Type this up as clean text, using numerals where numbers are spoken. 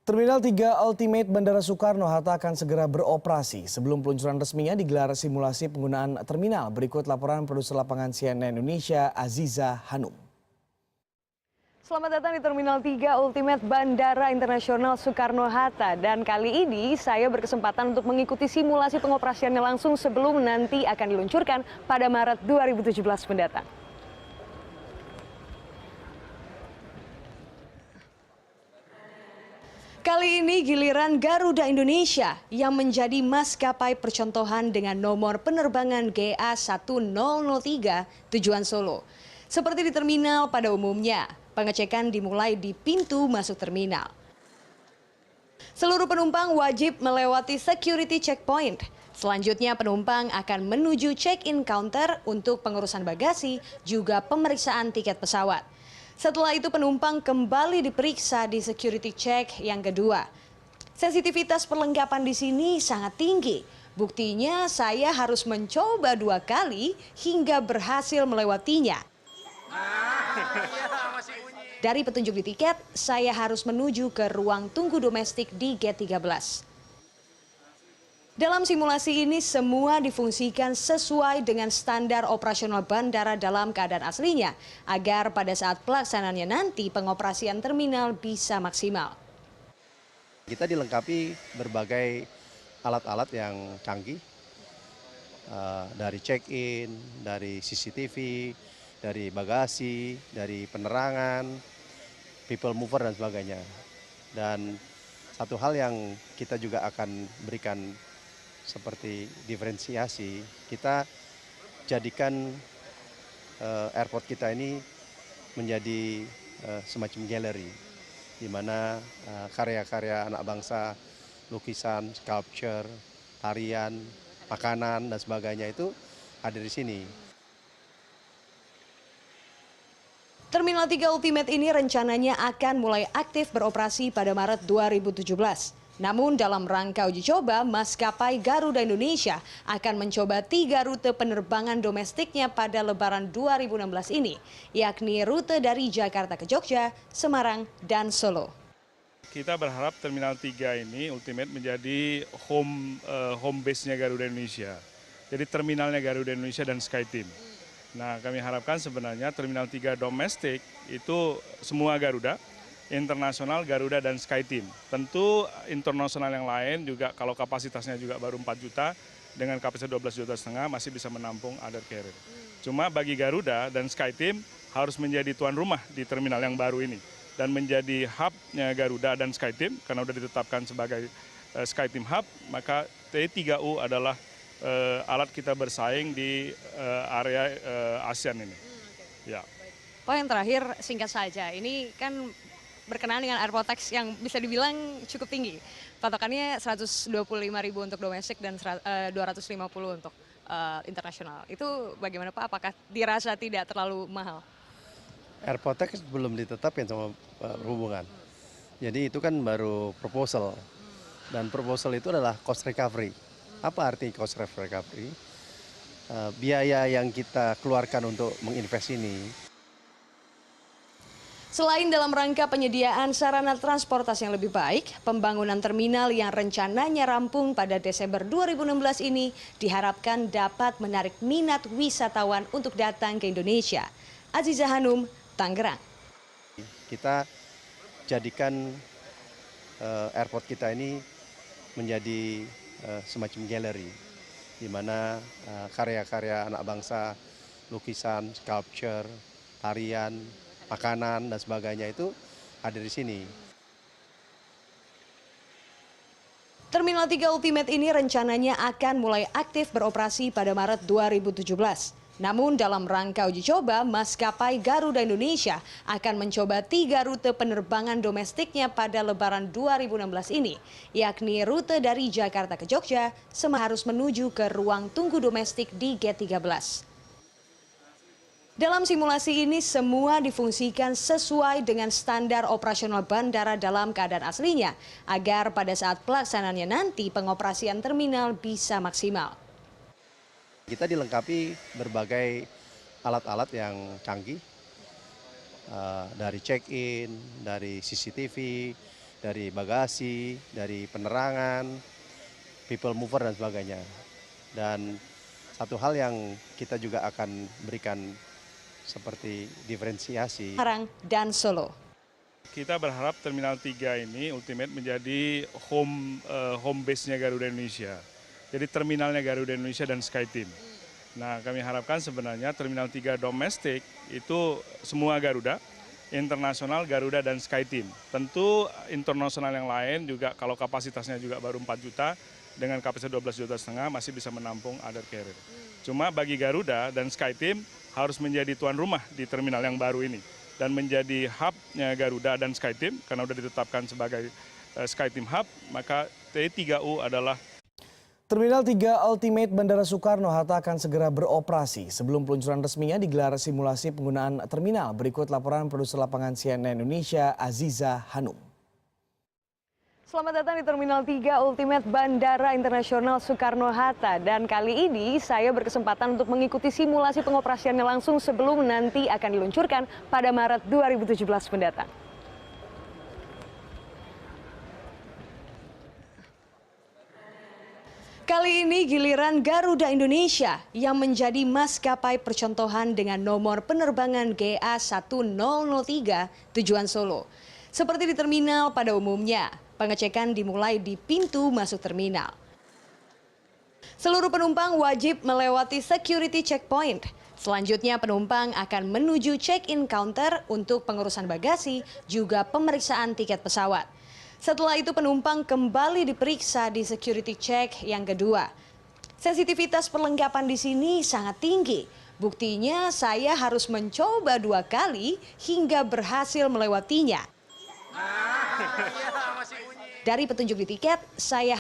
Terminal 3 Ultimate Bandara Soekarno-Hatta akan segera beroperasi. Sebelum peluncuran resminya digelar simulasi penggunaan terminal. Berikut laporan produser lapangan CNN Indonesia, Aziza Hanum. Selamat datang di Terminal 3 Ultimate Bandara Internasional Soekarno-Hatta. Dan kali ini saya berkesempatan untuk mengikuti simulasi pengoperasiannya langsung sebelum nanti akan diluncurkan pada Maret 2017 mendatang. Kali ini giliran Garuda Indonesia yang menjadi maskapai percontohan dengan nomor penerbangan GA1003 tujuan Solo. Seperti di terminal pada umumnya, pengecekan dimulai di pintu masuk terminal. Seluruh penumpang wajib melewati security checkpoint. Selanjutnya penumpang akan menuju check-in counter untuk pengurusan bagasi juga pemeriksaan tiket pesawat. Setelah itu penumpang kembali diperiksa di security check yang kedua. Sensitivitas perlengkapan di sini sangat tinggi. Buktinya saya harus mencoba 2 kali hingga berhasil melewatinya. Dari petunjuk di tiket, saya harus menuju ke ruang tunggu domestik di gate 13. Dalam simulasi ini semua difungsikan sesuai dengan standar operasional bandara dalam keadaan aslinya agar pada saat pelaksanaannya nanti pengoperasian terminal bisa maksimal. Kita dilengkapi berbagai alat-alat yang canggih, dari check-in, dari CCTV, dari bagasi, dari penerangan, people mover dan sebagainya. Dan satu hal yang kita juga akan berikan seperti diferensiasi, kita jadikan airport kita ini menjadi semacam galeri, di mana karya-karya anak bangsa, lukisan, sculpture, tarian, makanan dan sebagainya itu ada di sini. Terminal 3 Ultimate ini rencananya akan mulai aktif beroperasi pada Maret 2017. Namun dalam rangka uji coba, maskapai Garuda Indonesia akan mencoba 3 rute penerbangan domestiknya pada Lebaran 2016 ini, yakni rute dari Jakarta ke Jogja, Semarang, dan Solo. Kita berharap Terminal 3 ini Ultimate menjadi home base-nya Garuda Indonesia. Jadi terminalnya Garuda Indonesia dan SkyTeam. Nah, kami harapkan sebenarnya Terminal 3 domestik itu semua Garuda, internasional Garuda dan SkyTeam. Tentu internasional yang lain juga kalau kapasitasnya juga baru 4 juta, dengan kapasitas 12,5 juta masih bisa menampung other carrier. Cuma bagi Garuda dan SkyTeam harus menjadi tuan rumah di terminal yang baru ini. Dan menjadi hub-nya Garuda dan SkyTeam, karena sudah ditetapkan sebagai SkyTeam Hub, maka T3U adalah alat kita bersaing di area ASEAN ini. Ya. Pak, yang terakhir singkat saja, ini kan berkenaan dengan airport tax yang bisa dibilang cukup tinggi. Patokannya 125.000 untuk domestik dan 250 untuk internasional. Itu bagaimana Pak? Apakah dirasa tidak terlalu mahal? Airport tax belum ditetapkan sama perhubungan. Jadi itu kan baru proposal. Dan proposal itu adalah cost recovery. Apa arti cost recovery? Biaya yang kita keluarkan untuk menginvest ini. Selain dalam rangka penyediaan sarana transportasi yang lebih baik, pembangunan terminal yang rencananya rampung pada Desember 2016 ini diharapkan dapat menarik minat wisatawan untuk datang ke Indonesia. Aziza Hanum, Tangerang. Kita jadikan airport kita ini menjadi semacam galeri, di mana karya-karya anak bangsa, lukisan, sculpture, tarian, makanan dan sebagainya itu ada di sini. Terminal 3 Ultimate ini rencananya akan mulai aktif beroperasi pada Maret 2017. Namun dalam rangka uji coba, maskapai Garuda Indonesia akan mencoba 3 rute penerbangan domestiknya pada Lebaran 2016 ini, yakni rute dari Jakarta ke Jogja, harus menuju ke ruang tunggu domestik di gate 13. Dalam simulasi ini semua difungsikan sesuai dengan standar operasional bandara dalam keadaan aslinya agar pada saat pelaksanaannya nanti pengoperasian terminal bisa maksimal. Kita dilengkapi berbagai alat-alat yang canggih, dari check-in, dari CCTV, dari bagasi, dari penerangan, people mover dan sebagainya. Dan satu hal yang kita juga akan berikan seperti diferensiasi. Semarang dan Solo. Kita berharap Terminal 3 ini Ultimate menjadi home base-nya Garuda Indonesia. Jadi terminalnya Garuda Indonesia dan SkyTeam. Nah, kami harapkan sebenarnya Terminal 3 domestik itu semua Garuda, internasional Garuda dan SkyTeam. Tentu internasional yang lain juga kalau kapasitasnya juga baru 4 juta, dengan kapasitas 12,5 juta masih bisa menampung other carrier. Cuma bagi Garuda dan SkyTeam harus menjadi tuan rumah di terminal yang baru ini. Dan menjadi hub-nya Garuda dan SkyTeam, karena sudah ditetapkan sebagai SkyTeam Hub, maka T3U adalah Terminal 3 Ultimate Bandara Soekarno-Hatta akan segera beroperasi. Sebelum peluncuran resminya digelar simulasi penggunaan terminal. Berikut laporan produser lapangan CNN Indonesia, Aziza Hanum. Selamat datang di Terminal 3 Ultimate Bandara Internasional Soekarno-Hatta. Dan kali ini saya berkesempatan untuk mengikuti simulasi pengoperasiannya langsung sebelum nanti akan diluncurkan pada Maret 2017 mendatang. Kali ini giliran Garuda Indonesia yang menjadi maskapai percontohan dengan nomor penerbangan GA1003 tujuan Solo. Seperti di terminal pada umumnya, pengecekan dimulai di pintu masuk terminal. Seluruh penumpang wajib melewati security checkpoint. Selanjutnya penumpang akan menuju check-in counter untuk pengurusan bagasi, juga pemeriksaan tiket pesawat. Setelah itu penumpang kembali diperiksa di security check yang kedua. Sensitivitas perlengkapan di sini sangat tinggi. Buktinya saya harus mencoba 2 kali hingga berhasil melewatinya. Dari petunjuk di tiket, saya